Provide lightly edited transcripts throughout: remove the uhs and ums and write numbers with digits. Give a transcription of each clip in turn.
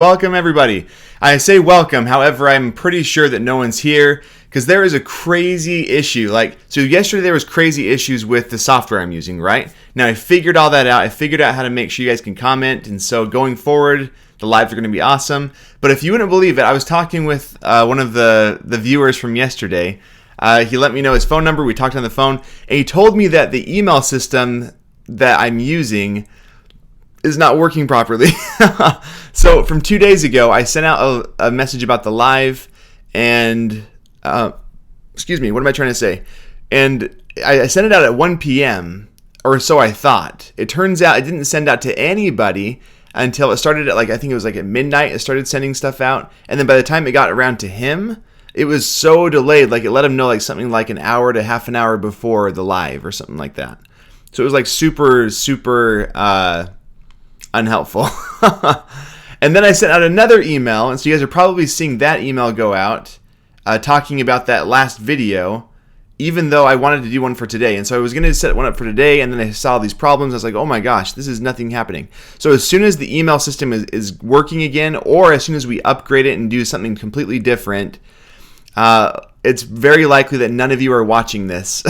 Welcome, everybody. I say welcome, however, I'm pretty sure that no one's here because there is a crazy issue. So yesterday there was crazy issues with the software I'm using, right? Now I figured all that out. I figured out how to make sure you guys can comment, and so going forward, the lives are going to be awesome. But if you wouldn't believe it, I was talking with one of the viewers from yesterday. He let me know his phone number. We talked on the phone, and he told me that the email system that I'm using is not working properly. So from 2 days ago, I sent out a message about the live and, what am I trying to say? And I sent it out at 1 p.m. or so I thought. It turns out it didn't send out to anybody until it started at I think it was at midnight. It started sending stuff out. And then by the time it got around to him, it was so delayed. It let him know something like an hour to half an hour before the live or something like that. So it was super unhelpful. And then I sent out another email, and so you guys are probably seeing that email go out talking about that last video, even though I wanted to do one for today. And so I was going to set one up for today, and then I saw these problems. I was like, oh my gosh, this is nothing happening. So as soon as the email system is working again, or as soon as we upgrade it and do something completely different, it's very likely that none of you are watching this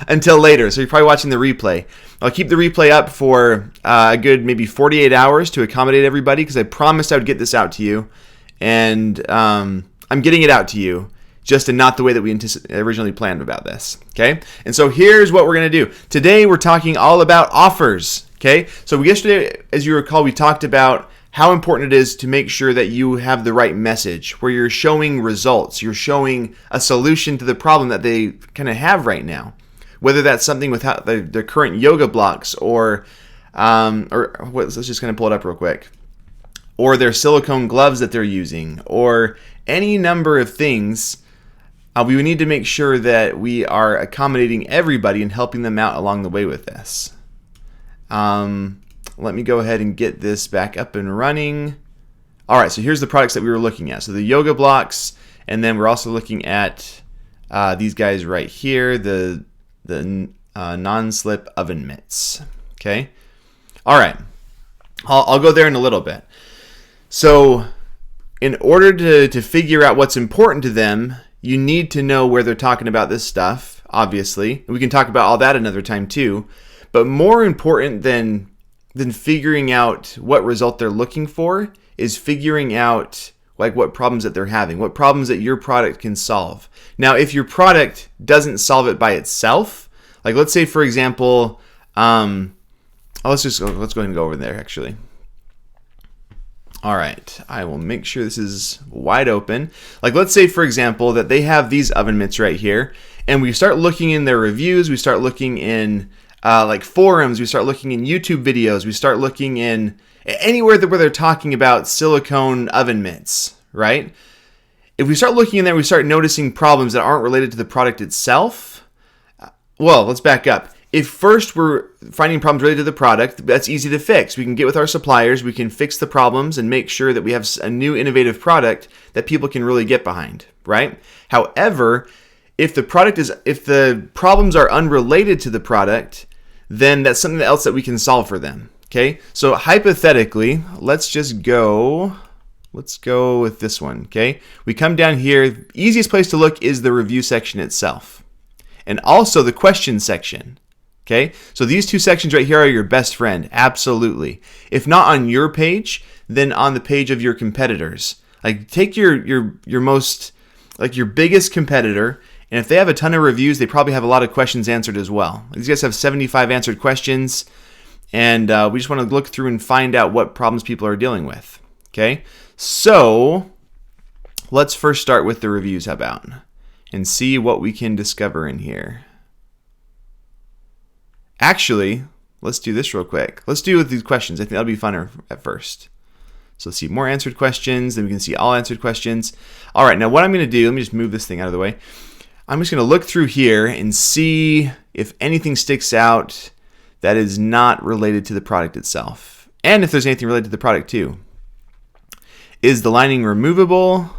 until later. So you're probably watching the replay. I'll keep the replay up for a good maybe 48 hours to accommodate everybody because I promised I would get this out to you. And I'm getting it out to you, just in not the way that we originally planned about this. Okay? And so here's what we're going to do. Today we're talking all about offers. Okay? So yesterday, as you recall, we talked about how important it is to make sure that you have the right message, where you're showing results, you're showing a solution to the problem that they kind of have right now. Whether that's something with their current yoga blocks or let's just kind of pull it up real quick, or their silicone gloves that they're using, or any number of things, we need to make sure that we are accommodating everybody and helping them out along the way with this. Let me go ahead and get this back up and running. All right, so here's the products that we were looking at. So the yoga blocks, and then we're also looking at these guys right here, the non-slip oven mitts. Okay? All right. I'll go there in a little bit. So in order to figure out what's important to them, you need to know where they're talking about this stuff, obviously. And we can talk about all that another time too. But more important than figuring out what result they're looking for is figuring out what problems that they're having, what problems that your product can solve. Now, if your product doesn't solve it by itself, let's say for example, let's go ahead and go over there actually. All right, I will make sure this is wide open. Let's say for example that they have these oven mitts right here, and we start looking in their reviews, we start looking in forums, we start looking in YouTube videos, we start looking in anywhere where they're talking about silicone oven mitts, right? If we start looking in there, we start noticing problems that aren't related to the product itself. Well, let's back up. If first we're finding problems related to the product, that's easy to fix. We can get with our suppliers, we can fix the problems and make sure that we have a new innovative product that people can really get behind, right? However, if the problems are unrelated to the product, then that's something else that we can solve for them. Okay, so hypothetically, let's go with this one. Okay, we come down here. The easiest place to look is the review section itself, and also the question section. Okay, so these two sections right here are your best friend, absolutely. If not on your page, then on the page of your competitors. Take your most your biggest competitor. And if they have a ton of reviews, they probably have a lot of questions answered as well. These guys have 75 answered questions, and we just want to look through and find out what problems people are dealing with. Okay, so let's first start with the reviews, how about? And see what we can discover in here. Actually, let's do this real quick. Let's do with these questions. I think that'll be funner at first. So let's see more answered questions, then we can see all answered questions. All right, now what I'm going to do, let me just move this thing out of the way. I'm just going to look through here and see if anything sticks out that is not related to the product itself. And if there's anything related to the product too. Is the lining removable?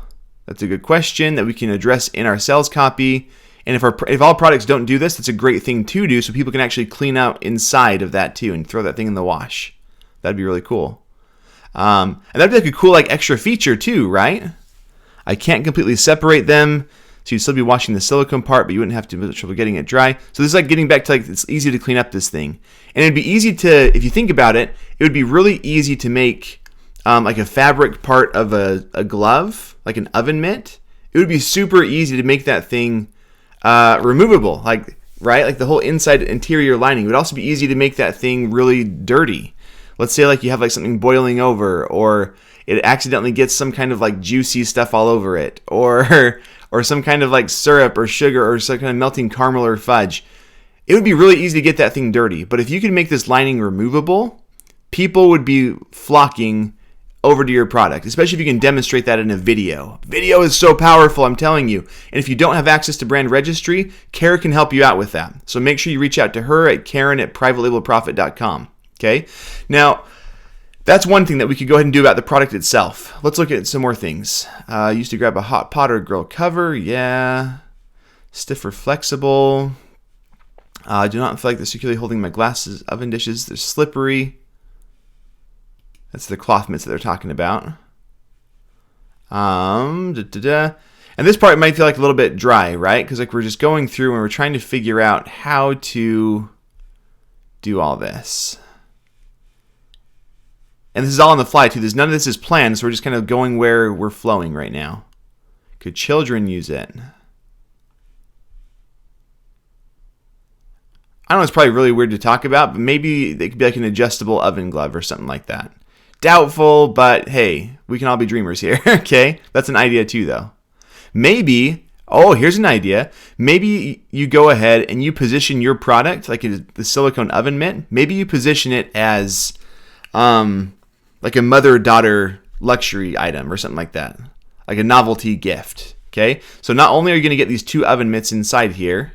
That's a good question that we can address in our sales copy. And if all products don't do this, that's a great thing to do so people can actually clean out inside of that too and throw that thing in the wash. That'd be really cool. And that'd be like a cool like extra feature too, right? I can't completely separate them, so you'd still be washing the silicone part, but you wouldn't have to have trouble getting it dry. So this is like getting back to like, it's easy to clean up this thing. And it'd be easy to, if you think about it, it would be really easy to make like a fabric part of a glove, like an oven mitt. It would be super easy to make that thing removable, like, right? Like the whole inside interior lining. It would also be easy to make that thing really dirty. Let's say like you have like something boiling over, or it accidentally gets some kind of like juicy stuff all over it, or some kind of like syrup or sugar or some kind of melting caramel or fudge. It would be really easy to get that thing dirty. But if you could make this lining removable, people would be flocking over to your product, especially if you can demonstrate that in a video. Video is so powerful, I'm telling you. And if you don't have access to brand registry, Kara can help you out with that. So make sure you reach out to her at Karen@privatelabelprofit.com. Okay? Now, that's one thing that we could go ahead and do about the product itself. Let's look at some more things. Used to grab a hot pot or grill cover. Yeah. Stiff or flexible. Do not feel like they're securely holding my glasses, oven dishes. They're slippery. That's the cloth mitts that they're talking about. And this part might feel like a little bit dry, right? Because like we're just going through and we're trying to figure out how to do all this. And this is all on the fly too. None of this is planned, so we're just kind of going where we're flowing right now. Could children use it? I know it's probably really weird to talk about, but maybe it could be like an adjustable oven glove or something like that. Doubtful, but hey, we can all be dreamers here. Okay, that's an idea too, though. Maybe, here's an idea. Maybe you go ahead and you position your product, like the silicone oven mitt. Maybe you position it as like a mother-daughter luxury item or something like that, like a novelty gift. Okay, so not only are you going to get these 2 oven mitts inside here,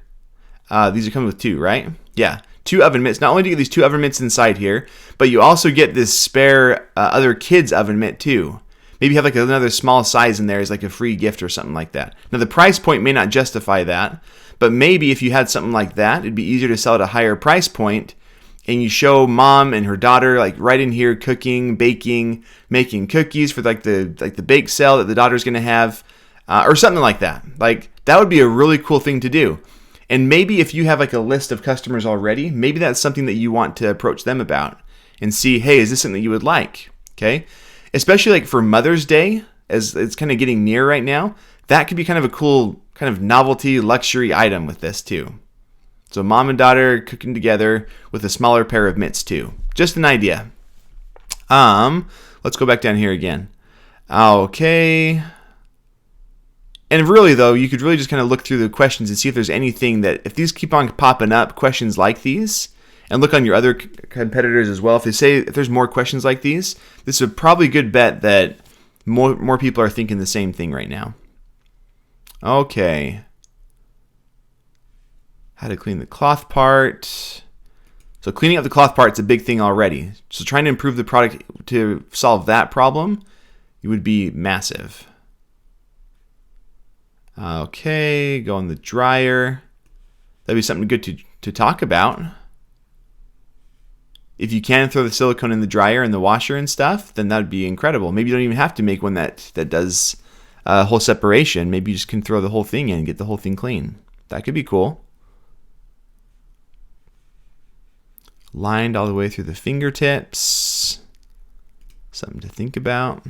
these are coming with 2, right? Yeah. 2 oven mitts. Not only do you get these 2 oven mitts inside here, but you also get this spare other kids oven mitt too. Maybe you have like another small size in there as like a free gift or something like that. Now the price point may not justify that, but maybe if you had something like that, it'd be easier to sell at a higher price point, and you show mom and her daughter like right in here cooking, baking, making cookies for like the bake sale that the daughter's going to have, or something like that. Like that would be a really cool thing to do. And maybe if you have like a list of customers already, maybe that's something that you want to approach them about and see, hey, is this something that you would like? Okay. Especially like for Mother's Day, as it's kind of getting near right now, that could be kind of a cool kind of novelty luxury item with this too. So mom and daughter cooking together with a smaller pair of mitts too. Just an idea. Let's go back down here again. Okay. And really, though, you could really just kind of look through the questions and see if there's anything that, if these keep on popping up, questions like these, and look on your other competitors as well. If they say, if there's more questions like these, this is a probably good bet that more people are thinking the same thing right now. Okay. How to clean the cloth part. So cleaning up the cloth part is a big thing already. So trying to improve the product to solve that problem, it would be massive. Okay, go in the dryer. That'd be something good to talk about. If you can throw the silicone in the dryer and the washer and stuff, then that would be incredible. Maybe you don't even have to make one that does a whole separation. Maybe you just can throw the whole thing in and get the whole thing clean. That could be cool. Lined all the way through the fingertips. Something to think about.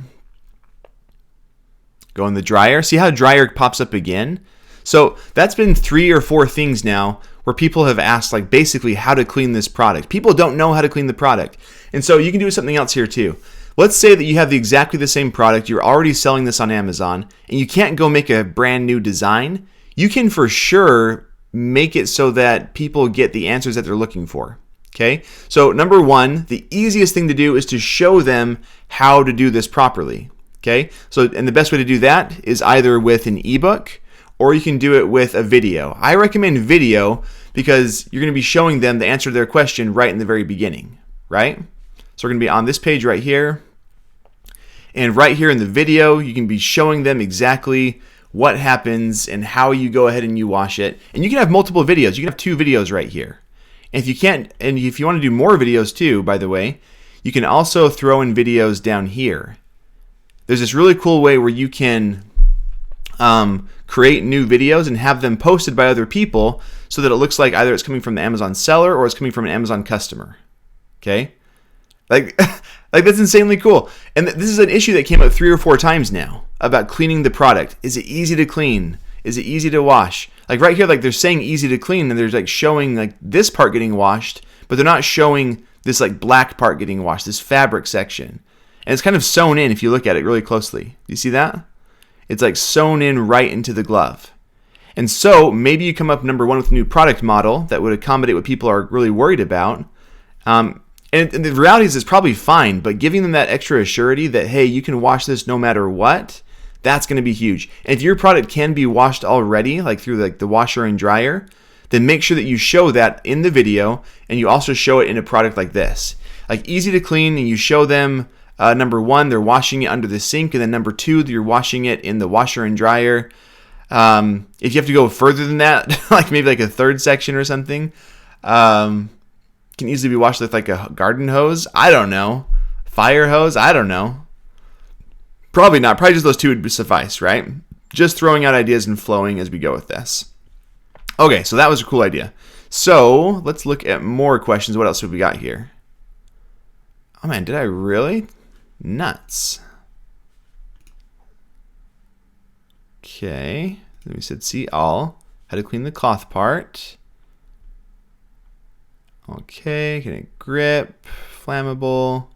Go in the dryer. See how dryer pops up again? So that's been 3 or 4 things now where people have asked like basically how to clean this product. People don't know how to clean the product. And so you can do something else here too. Let's say that you have exactly the same product. You're already selling this on Amazon and you can't go make a brand new design. You can for sure make it so that people get the answers that they're looking for. Okay. So number 1, the easiest thing to do is to show them how to do this properly. Okay, so and the best way to do that is either with an ebook or you can do it with a video. I recommend video because you're going to be showing them the answer to their question right in the very beginning, right? So we're going to be on this page right here. And right here in the video, you can be showing them exactly what happens and how you go ahead and you wash it. And you can have multiple videos. You can have 2 videos right here. And if you can't, and if you want to do more videos too, by the way, you can also throw in videos down here. There's this really cool way where you can create new videos and have them posted by other people so that it looks like either it's coming from the Amazon seller or it's coming from an Amazon customer. Okay? Like that's insanely cool. And this is an issue that came up 3 or 4 times now about cleaning the product. Is it easy to clean? Is it easy to wash? Like right here, like they're saying easy to clean and they're like showing like this part getting washed, but they're not showing this like black part getting washed, this fabric section. And it's kind of sewn in if you look at it really closely. Do you see that? It's like sewn in right into the glove. And so maybe you come up number 1 with a new product model that would accommodate what people are really worried about. And the reality is it's probably fine, but giving them that extra assurity that, hey, you can wash this no matter what, that's going to be huge. And if your product can be washed already, like through like the washer and dryer, then make sure that you show that in the video and you also show it in a product like this. Like easy to clean, and you show them number 1, they're washing it under the sink, and then number 2, you're washing it in the washer and dryer. If you have to go further than that, like maybe like a 3rd section or something, can easily be washed with like a garden hose. I don't know. Fire hose. I don't know. Probably not. Probably just those 2 would suffice, right? Just throwing out ideas and flowing as we go with this. Okay, so that was a cool idea. So let's look at more questions. What else have we got here? Oh man, did I really? Nuts. Okay, then we said see all. How to clean the cloth part. Okay, can it grip, flammable.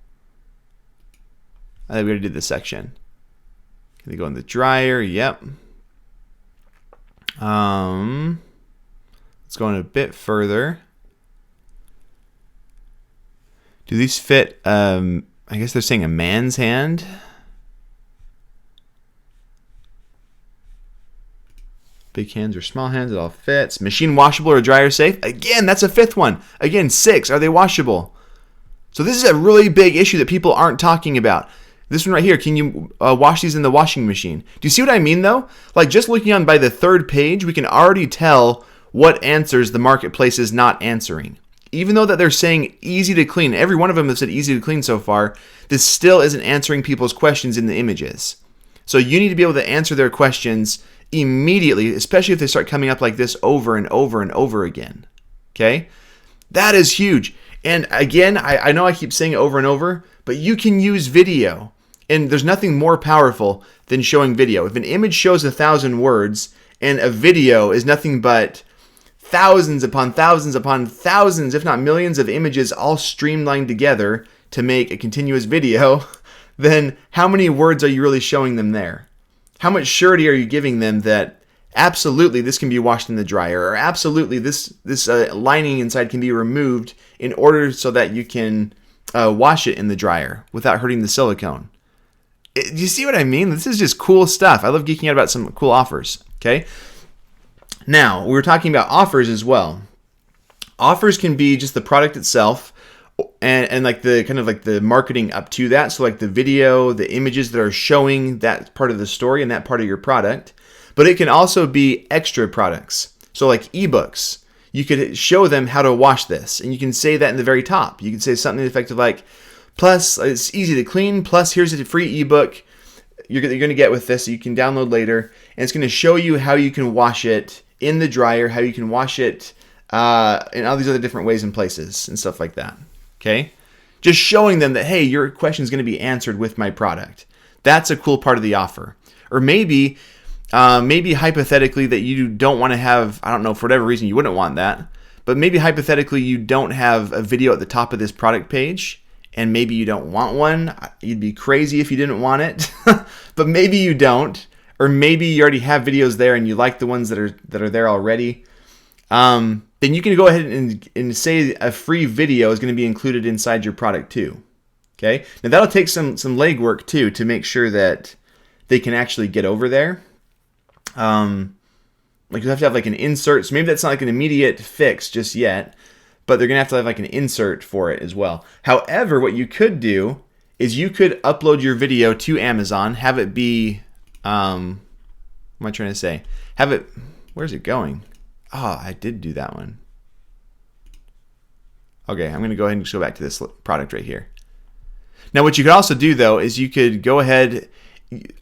I think we already did this section. Can they go in the dryer? Yep. Let's go in a bit further. Do these fit, I guess they're saying a man's hand? Big hands or small hands, it all fits. Machine washable or dryer safe? Again, that's a 5th one. Again, 6, are they washable? So this is a really big issue that people aren't talking about. This one right here, can you wash these in the washing machine? Do you see what I mean though? Like just looking on by the 3rd page, we can already tell what answers the marketplace is not answering. Even though that they're saying easy to clean, every one of them has said easy to clean so far, this still isn't answering people's questions in the images. So you need to be able to answer their questions immediately, especially if they start coming up like this over and over and over again. Okay? That is huge. And again, I know I keep saying it over and over, but you can use video. And there's nothing more powerful than showing video. If an image shows 1,000 words and a video is nothing but thousands upon thousands upon thousands, if not millions of images all streamlined together to make a continuous video, then how many words are you really showing them there? How much surety are you giving them that absolutely this can be washed in the dryer, or absolutely this lining inside can be removed in order so that you can wash it in the dryer without hurting the silicone? Do you see what I mean? This is just cool stuff. I love geeking out about some cool offers. Okay. Now, we were talking about offers as well. Offers can be just the product itself and like the kind of like the marketing up to that. So like the video, the images that are showing that part of the story and that part of your product. But it can also be extra products. So like eBooks, you could show them how to wash this. And you can say that in the very top. You can say something effective like, plus it's easy to clean, plus here's a free ebook you're going to get with this that you can download later. And it's going to show you how you can wash it in the dryer, how you can wash it in all these other different ways and places and stuff like that. Okay? Just showing them that, hey, your question is going to be answered with my product. That's a cool part of the offer. Or maybe hypothetically that you don't want to have, I don't know, for whatever reason you wouldn't want that, but maybe hypothetically you don't have a video at the top of this product page, and maybe you don't want one. You'd be crazy if you didn't want it, but maybe you don't. Or maybe you already have videos there and you like the ones that are there already. Then you can go ahead and say a free video is going to be included inside your product too. Okay? Now that'll take some legwork too to make sure that they can actually get over there. Like you have to have like an insert. So maybe that's not like an immediate fix just yet, but they're going to have to have like an insert for it as well. However, what you could do is you could upload your video to Amazon, have it be... what am I trying to say? Have it, where's it going? Oh, I did do that one. Okay, I'm going to go ahead and just go back to this product right here. Now, what you could also do though is you could go ahead.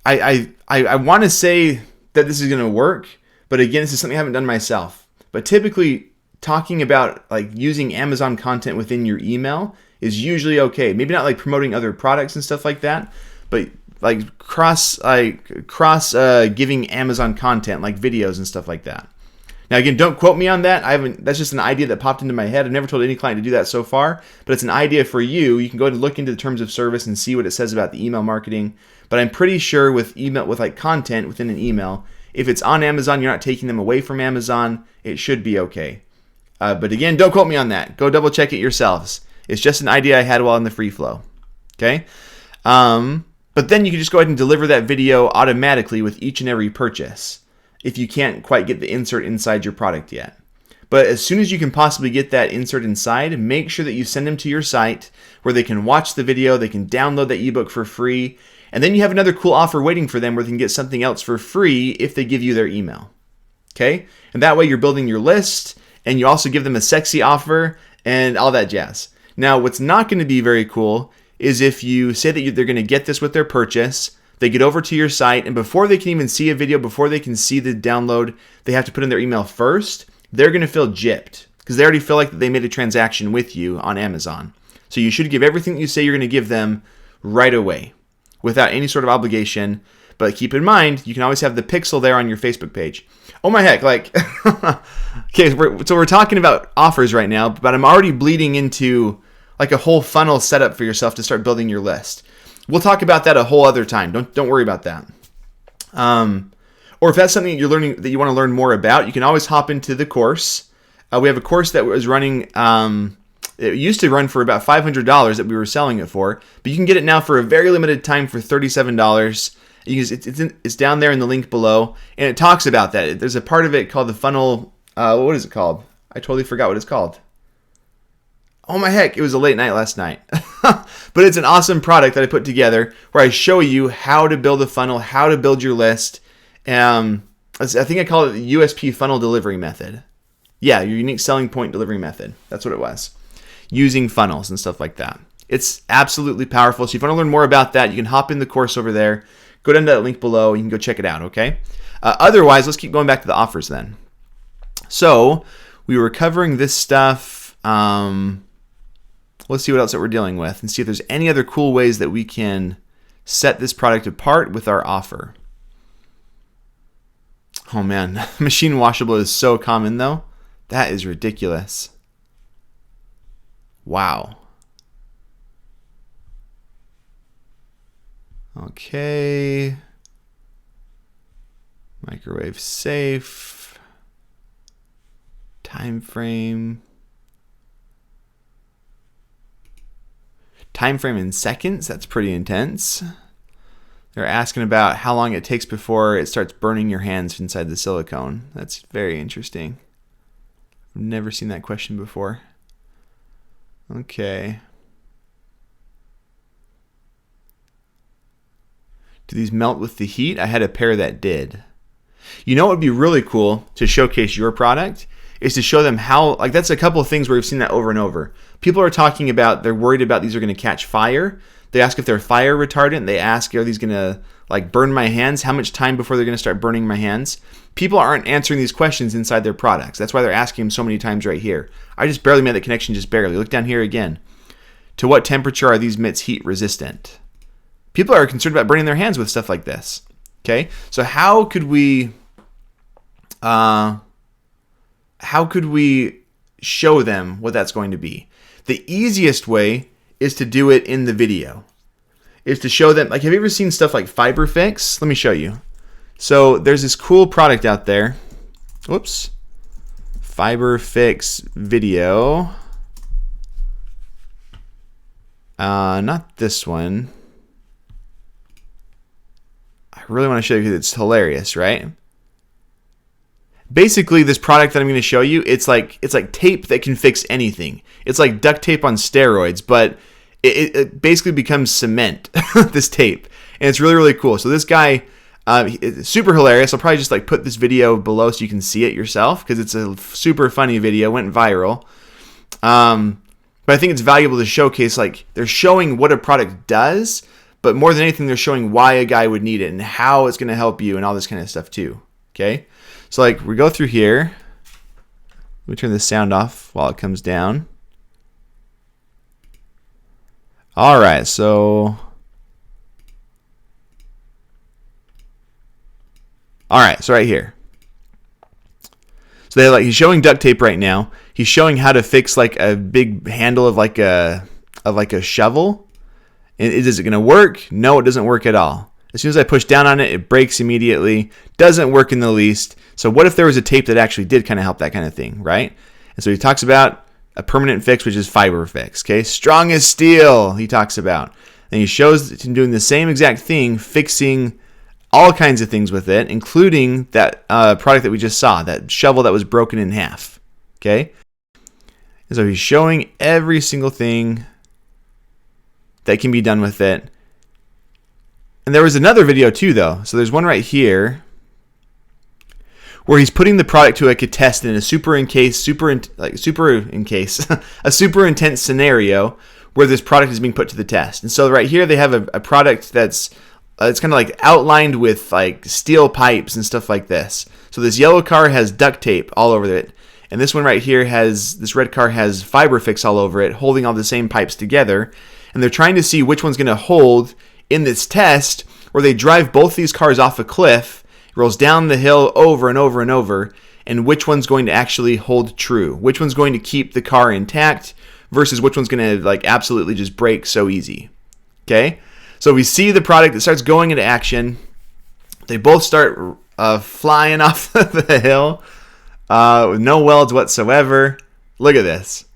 I want to say that this is going to work, but again, this is something I haven't done myself. But typically, talking about like using Amazon content within your email is usually okay. Maybe not like promoting other products and stuff like that, but like cross giving Amazon content like videos and stuff like that. Now again, don't quote me on that. That's just an idea that popped into my head. I've never told any client to do that so far, but it's an idea for you. You can go ahead and look into the terms of service and see what it says about the email marketing. But I'm pretty sure with email, with like content within an email, if it's on Amazon, you're not taking them away from Amazon, it should be okay. But again, don't quote me on that. Go double check it yourselves. It's just an idea I had while in the free flow. Okay? But then you can just go ahead and deliver that video automatically with each and every purchase if you can't quite get the insert inside your product yet. But as soon as you can possibly get that insert inside, make sure that you send them to your site where they can watch the video, they can download the ebook for free, and then you have another cool offer waiting for them where they can get something else for free if they give you their email. Okay? And that way you're building your list, and you also give them a sexy offer and all that jazz. Now, what's not going to be very cool is if you say that they're going to get this with their purchase, they get over to your site, and before they can even see a video, before they can see the download, they have to put in their email first. They're going to feel gypped because they already feel like they made a transaction with you on Amazon. So you should give everything that you say you're going to give them right away without any sort of obligation. But keep in mind, you can always have the pixel there on your Facebook page. Oh my heck, like, okay, so we're talking about offers right now, but I'm already bleeding into like a whole funnel setup for yourself to start building your list. We'll talk about that a whole other time. Don't worry about that. Or if that's something that you're learning, that you want to learn more about, you can always hop into the course. We have a course that was running. It used to run for about $500 that we were selling it for, but you can get it now for a very limited time for $37. It's down there in the link below, and it talks about that. There's a part of it called the funnel. What is it called? I totally forgot what it's called. Oh my heck, it was a late night last night. But it's an awesome product that I put together where I show you how to build a funnel, how to build your list. I think I call it the USP funnel delivery method. Yeah, your unique selling point delivery method. That's what it was. Using funnels and stuff like that. It's absolutely powerful. So if you want to learn more about that, you can hop in the course over there. Go down to that link below. You can go check it out, okay? Otherwise, let's keep going back to the offers then. So we were covering this stuff. Let's see what else that we're dealing with and see if there's any other cool ways that we can set this product apart with our offer. Oh man, machine washable is so common though. That is ridiculous. Wow. Okay. Microwave safe. Time frame. Time frame in seconds. That's pretty intense. They're asking about how long it takes before it starts burning your hands inside the silicone. That's very interesting. I've never seen that question before. Okay. Do these melt with the heat? I had a pair that did. You know what would be really cool to showcase your product is to show them how, like that's a couple of things where we've seen that over and over. People are talking about, they're worried about these are going to catch fire. They ask if they're fire retardant. They ask, are these going to like burn my hands? How much time before they're going to start burning my hands? People aren't answering these questions inside their products. That's why they're asking them so many times right here. I just barely made that connection, just barely. Look down here again. To what temperature are these mitts heat resistant? People are concerned about burning their hands with stuff like this. Okay, so how could we show them what that's going to be? The easiest way is to do it in the video. Is to show them, like, have you ever seen stuff like FiberFix? Let me show you. So there's this cool product out there. Whoops. FiberFix video. Not this one. I really want to show you because it's hilarious, right? Basically, this product that I'm going to show you, it's like tape that can fix anything. It's like duct tape on steroids, but it basically becomes cement, this tape. And it's really, really cool. So this guy, it's super hilarious. I'll probably just like put this video below so you can see it yourself because it's a super funny video, went viral. But I think it's valuable to showcase, like, they're showing what a product does, but more than anything, they're showing why a guy would need it and how it's going to help you and all this kind of stuff too. Okay? So, like, we go through here. Let me turn the sound off while it comes down. All right, so... All right, so right here. So he's showing duct tape right now. He's showing how to fix like a big handle of like a shovel. And is it going to work? No, it doesn't work at all. As soon as I push down on it, it breaks immediately. Doesn't work in the least. So what if there was a tape that actually did kind of help that kind of thing, right? And so he talks about a permanent fix, which is fiber fix. Okay, strong as steel. He talks about, and he shows him doing the same exact thing, fixing all kinds of things with it, including that product that we just saw, that shovel that was broken in half. Okay? And so he's showing every single thing that can be done with it. And there was another video too, though. So there's one right here where he's putting the product to like a test in a super intense scenario where this product is being put to the test. And so right here they have a product that's it's kind of like outlined with like steel pipes and stuff like this. So this yellow car has duct tape all over it. And this one right here this red car has fiber fix all over it, holding all the same pipes together. And they're trying to see which one's going to hold in this test where they drive both these cars off a cliff, it rolls down the hill over and over and over, and which one's going to actually hold true. Which one's going to keep the car intact versus which one's going to like absolutely just break so easy. Okay? So we see the product that starts going into action. They both start flying off the hill with no welds whatsoever. Look at this.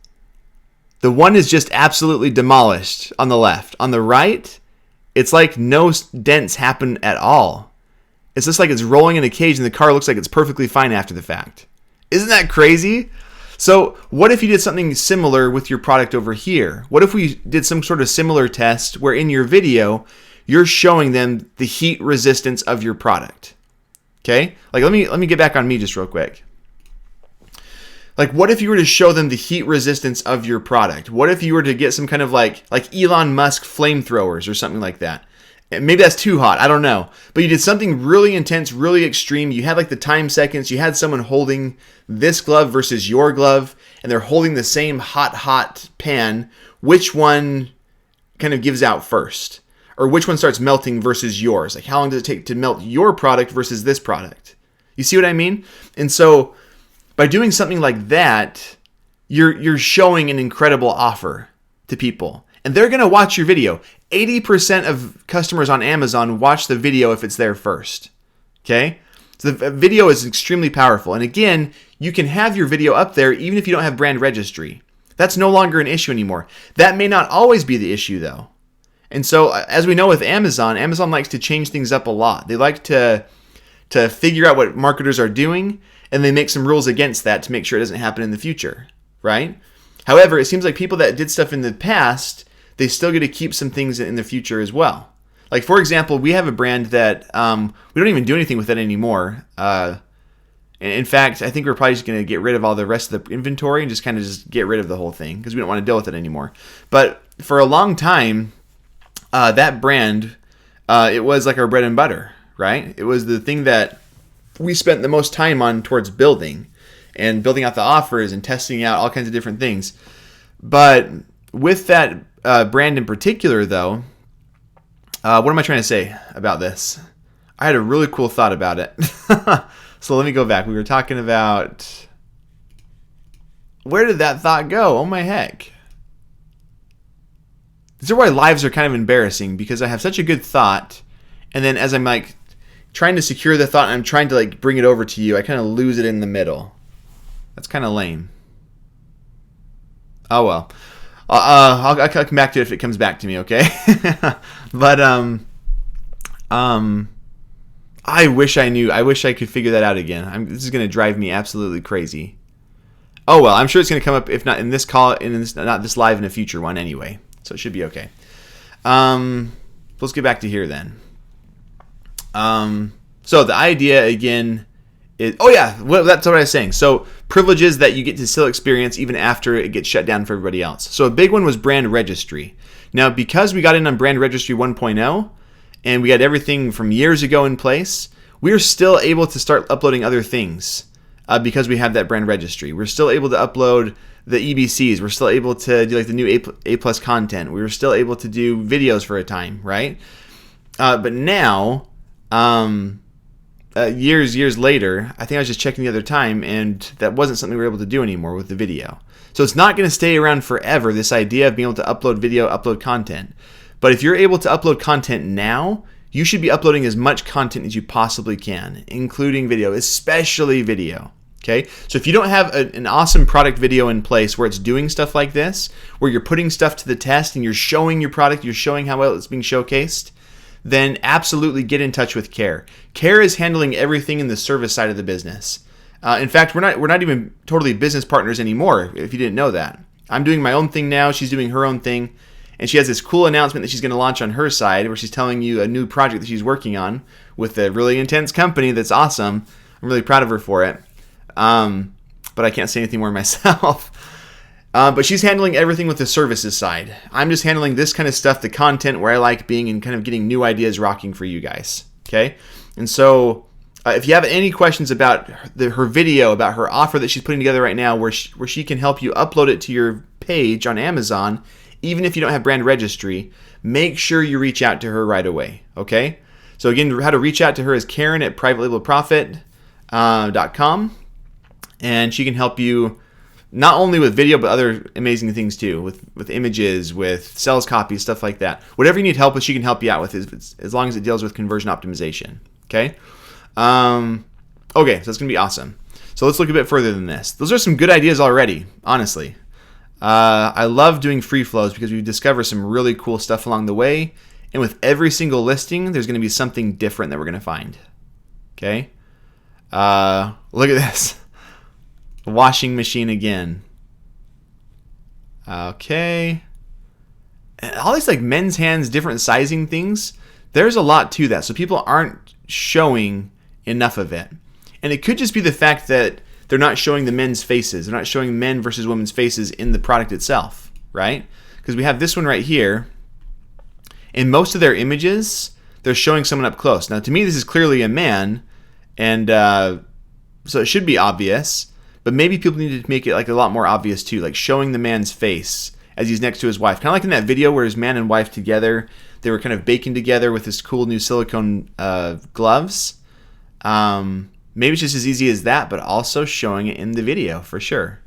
The one is just absolutely demolished on the left. On the right, it's like no dents happen at all. It's just like it's rolling in a cage and the car looks like it's perfectly fine after the fact. Isn't that crazy? So what if you did something similar with your product over here? What if we did some sort of similar test where in your video, you're showing them the heat resistance of your product? Okay? Like let me get back on me just real quick. Like what if you were to show them the heat resistance of your product? What if you were to get some kind of like Elon Musk flamethrowers or something like that? Maybe that's too hot. I don't know. But you did something really intense, really extreme. You had like the time seconds. You had someone holding this glove versus your glove, and they're holding the same hot pan. Which one kind of gives out first? Or which one starts melting versus yours? Like how long does it take to melt your product versus this product? You see what I mean? And so by doing something like that, you're showing an incredible offer to people. And they're going to watch your video. 80% of customers on Amazon watch the video if it's there first. Okay? So the video is extremely powerful. And again, you can have your video up there even if you don't have brand registry. That's no longer an issue anymore. That may not always be the issue though. And so as we know with Amazon likes to change things up a lot. They like to figure out what marketers are doing, and they make some rules against that to make sure it doesn't happen in the future, right? However, it seems like people that did stuff in the past, they still get to keep some things in the future as well. Like, for example, we have a brand that we don't even do anything with it anymore. In fact, I think we're probably just going to get rid of all the rest of the inventory and just kind of just get rid of the whole thing because we don't want to deal with it anymore. But for a long time, that brand, it was like our bread and butter, right? It was the thing that we spent the most time on towards building and building out the offers and testing out all kinds of different things. But with that brand in particular, though, what am I trying to say about this? I had a really cool thought about it. So let me go back. We were talking about... Where did that thought go? Oh my heck. This is why lives are kind of embarrassing, because I have such a good thought, and then as I'm like trying to secure the thought and I'm trying to like bring it over to you, I kind of lose it in the middle. That's kind of lame. Oh well. I'll come back to it if it comes back to me, okay? But I wish I knew. I wish I could figure that out again. This is going to drive me absolutely crazy. Oh well, I'm sure it's going to come up, if not in this call, not this live, in a future one anyway. So it should be okay. Let's get back to here then. So the idea again is, well, that's what I was saying. So privileges that you get to still experience even after it gets shut down for everybody else. So a big one was brand registry. Now, because we got in on brand registry 1.0 and we had everything from years ago in place, we're still able to start uploading other things because we have that brand registry. We're still able to upload the EBCs. We're still able to do like the new A plus content. We were still able to do videos for a time, right? But now, years later, I think I was just checking the other time, and that wasn't something we were able to do anymore with the video. So it's not going to stay around forever, this idea of being able to upload video, upload content. But if you're able to upload content now, you should be uploading as much content as you possibly can, including video, especially video. Okay, so if you don't have an awesome product video in place where it's doing stuff like this, where you're putting stuff to the test and you're showing your product, you're showing how well it's being showcased, then absolutely get in touch with Care. Care is handling everything in the service side of the business. In fact, we're not even totally business partners anymore, if you didn't know that. I'm doing my own thing now, she's doing her own thing, and she has this cool announcement that she's going to launch on her side where she's telling you a new project that she's working on with a really intense company that's awesome. I'm really proud of her for it. But I can't say anything more myself. But she's handling everything with the services side. I'm just handling this kind of stuff, the content where I like being and kind of getting new ideas rocking for you guys. Okay? And so if you have any questions about her video, about her offer that she's putting together right now where she can help you upload it to your page on Amazon, even if you don't have brand registry, make sure you reach out to her right away. Okay? So again, how to reach out to her is Karen@privatelabelprofit.com. And she can help you not only with video, but other amazing things too, with images, with sales copy, stuff like that. Whatever you need help with, she can help you out with, as long as it deals with conversion optimization. Okay? Okay, so that's going to be awesome. So let's look a bit further than this. Those are some good ideas already, honestly. I love doing free flows because we discover some really cool stuff along the way. And with every single listing, there's going to be something different that we're going to find. Okay? Look at this. Washing machine again. Okay. And all these like men's hands, different sizing things. There's a lot to that. So people aren't showing enough of it. And it could just be the fact that they're not showing the men's faces. They're not showing men versus women's faces in the product itself, right? Because we have this one right here. In most of their images, they're showing someone up close. Now, to me, this is clearly a man. And so it should be obvious. But maybe people need to make it like a lot more obvious too, like showing the man's face as he's next to his wife. Kind of like in that video where his man and wife together, they were kind of baking together with this cool new silicone gloves. Maybe it's just as easy as that, but also showing it in the video for sure.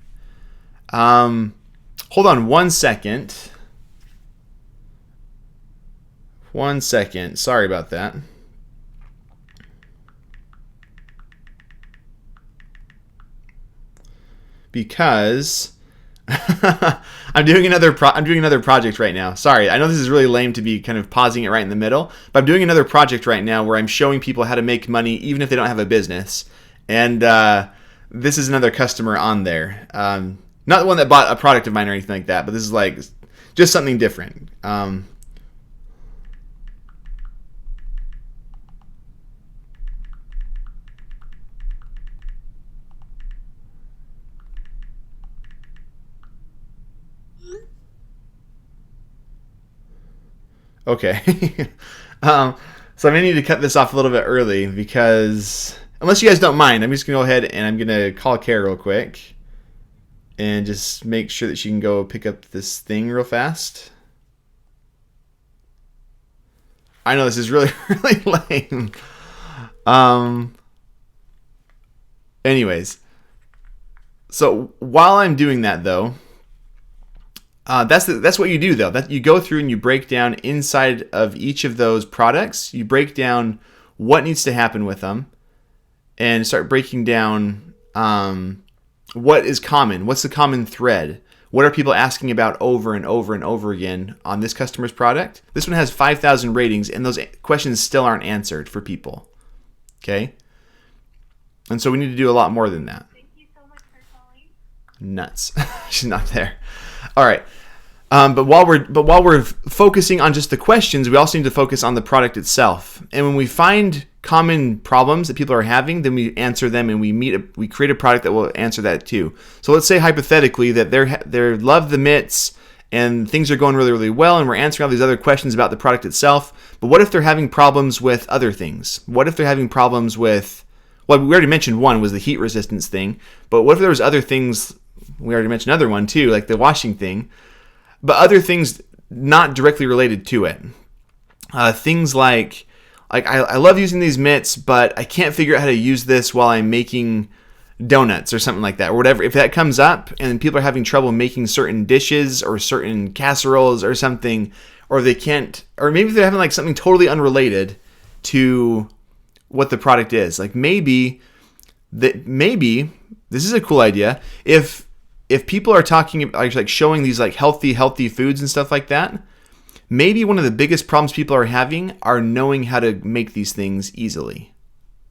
Hold on 1 second. 1 second. Sorry about that. Because I'm doing another project right now. Sorry, I know this is really lame to be kind of pausing it right in the middle, but I'm doing another project right now where I'm showing people how to make money even if they don't have a business. And this is another customer on there. Not the one that bought a product of mine or anything like that, but this is like just something different. Okay. So I may need to cut this off a little bit early because, unless you guys don't mind, I'm just going to go ahead and I'm going to call Kara real quick and just make sure that she can go pick up this thing real fast. I know this is really, really lame. Anyways, so while I'm doing that though, that's what you do though. That you go through and you break down inside of each of those products. You break down what needs to happen with them, and start breaking down what is common. What's the common thread? What are people asking about over and over and over again on this customer's product? This one has 5,000 ratings, and those questions still aren't answered for people. Okay, and so we need to do a lot more than that. Thank you so much for calling. Nuts. She's not there. All right. But while we're focusing on just the questions, we also need to focus on the product itself. And when we find common problems that people are having, then we answer them and we create a product that will answer that too. So let's say hypothetically that they love the mitts and things are going really, really well, and we're answering all these other questions about the product itself. But what if they're having problems with other things? What if they're having problems with, well, we already mentioned one was the heat resistance thing, but what if there was other things? We already mentioned another one too, like the washing thing, but other things not directly related to it. Things like I love using these mitts, but I can't figure out how to use this while I'm making donuts or something like that, or whatever. If that comes up and people are having trouble making certain dishes or certain casseroles or something, or they can't, or maybe they're having like something totally unrelated to what the product is. Like maybe this is a cool idea. If people are talking like showing these like healthy foods and stuff like that, maybe one of the biggest problems people are having are knowing how to make these things easily.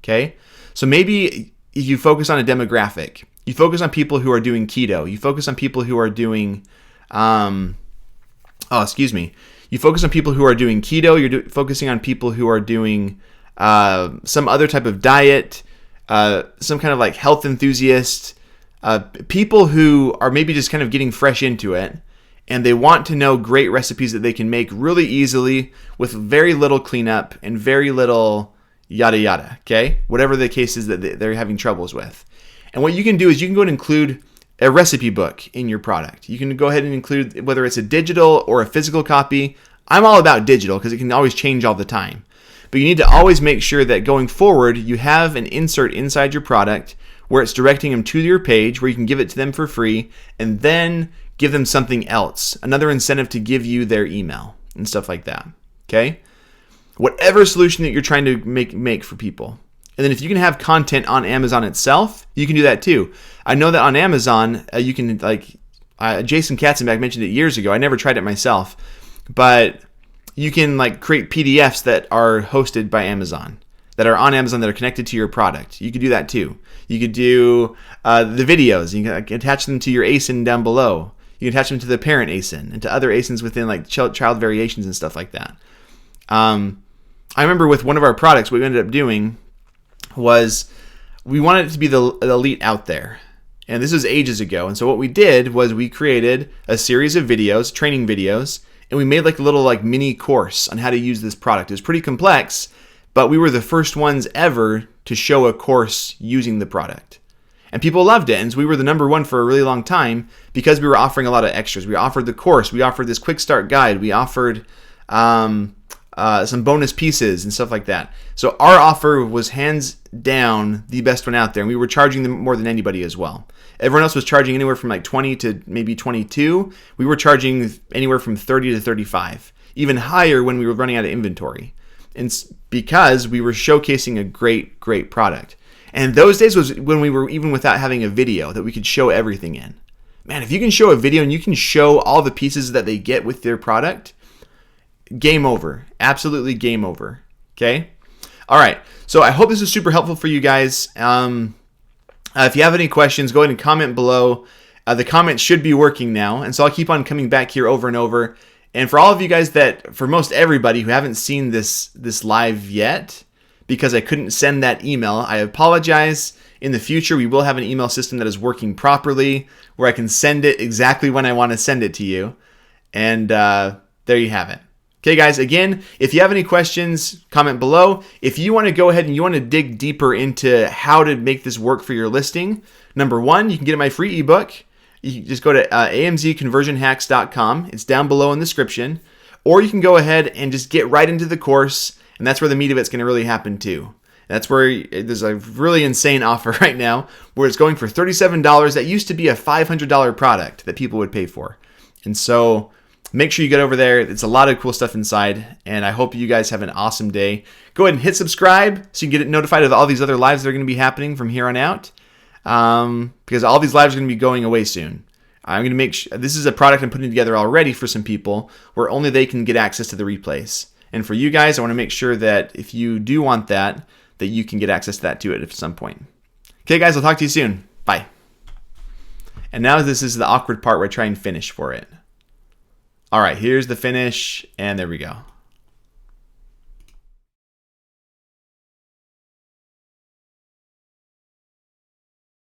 Okay? So maybe you focus on a demographic. You focus on people who are doing keto. You focus on people who are doing, You focus on people who are doing keto. You're focusing on people who are doing some other type of diet, some kind of like health enthusiast, people who are maybe just kind of getting fresh into it, and they want to know great recipes that they can make really easily with very little cleanup and very little yada yada, okay? Whatever the case is that they're having troubles with. And what you can do is you can go and include a recipe book in your product. You can go ahead and include whether it's a digital or a physical copy. I'm all about digital because it can always change all the time. But you need to always make sure that going forward, you have an insert inside your product where it's directing them to your page where you can give it to them for free and then give them something else, another incentive to give you their email and stuff like that, okay? Whatever solution that you're trying to make for people. And then if you can have content on Amazon itself, you can do that too. I know that on Amazon, you can Jason Katzenbach mentioned it years ago. I never tried it myself, but you can like create PDFs that are hosted by Amazon, that are on Amazon, that are connected to your product. You could do that too. You could do the videos. You can attach them to your ASIN down below. You can attach them to the parent ASIN and to other ASINs within like child variations and stuff like that. I remember with one of our products, what we ended up doing was we wanted it to be the elite out there. And this was ages ago. And so what we did was we created a series of videos, training videos, and we made like a little like mini course on how to use this product. It was pretty complex, but we were the first ones ever to show a course using the product. And people loved it. And so we were the number one for a really long time because we were offering a lot of extras. We offered the course. We offered this quick start guide. We offered some bonus pieces and stuff like that. So our offer was hands down the best one out there. And we were charging them more than anybody as well. Everyone else was charging anywhere from like 20 to maybe 22. We were charging anywhere from 30 to 35, even higher when we were running out of inventory. And because we were showcasing a great product. And those days was when we were even without having a video that we could show everything in. Man, if you can show a video and you can show all the pieces that they get with their product, game over. Absolutely game over. Okay? All right. So I hope this is super helpful for you guys. If you have any questions, go ahead and comment below. The comments should be working now. And so I'll keep on coming back here over and over. And for all of you guys for most everybody who haven't seen this live yet, because I couldn't send that email, I apologize. In the future, we will have an email system that is working properly, where I can send it exactly when I want to send it to you. And there you have it. Okay, guys, again, if you have any questions, comment below. If you want to go ahead and you want to dig deeper into how to make this work for your listing, number one, you can get my free ebook. You can just go to amzconversionhacks.com. It's down below in the description. Or you can go ahead and just get right into the course, and that's where the meat of it's going to really happen too. That's where there's a really insane offer right now where it's going for $37. That used to be a $500 product that people would pay for. And so make sure you get over there. It's a lot of cool stuff inside, and I hope you guys have an awesome day. Go ahead and hit subscribe so you can get notified of all these other lives that are going to be happening from here on out, because all these lives are going to be going away soon. I'm going to make sure this is a product I'm putting together already for some people where only they can get access to the replays. And for you guys, I want to make sure that if you do want that you can get access to that too at some point. Okay, guys, I'll talk to you soon. Bye. And now this is the awkward part where I try and finish for it. All right, here's the finish, and there we go.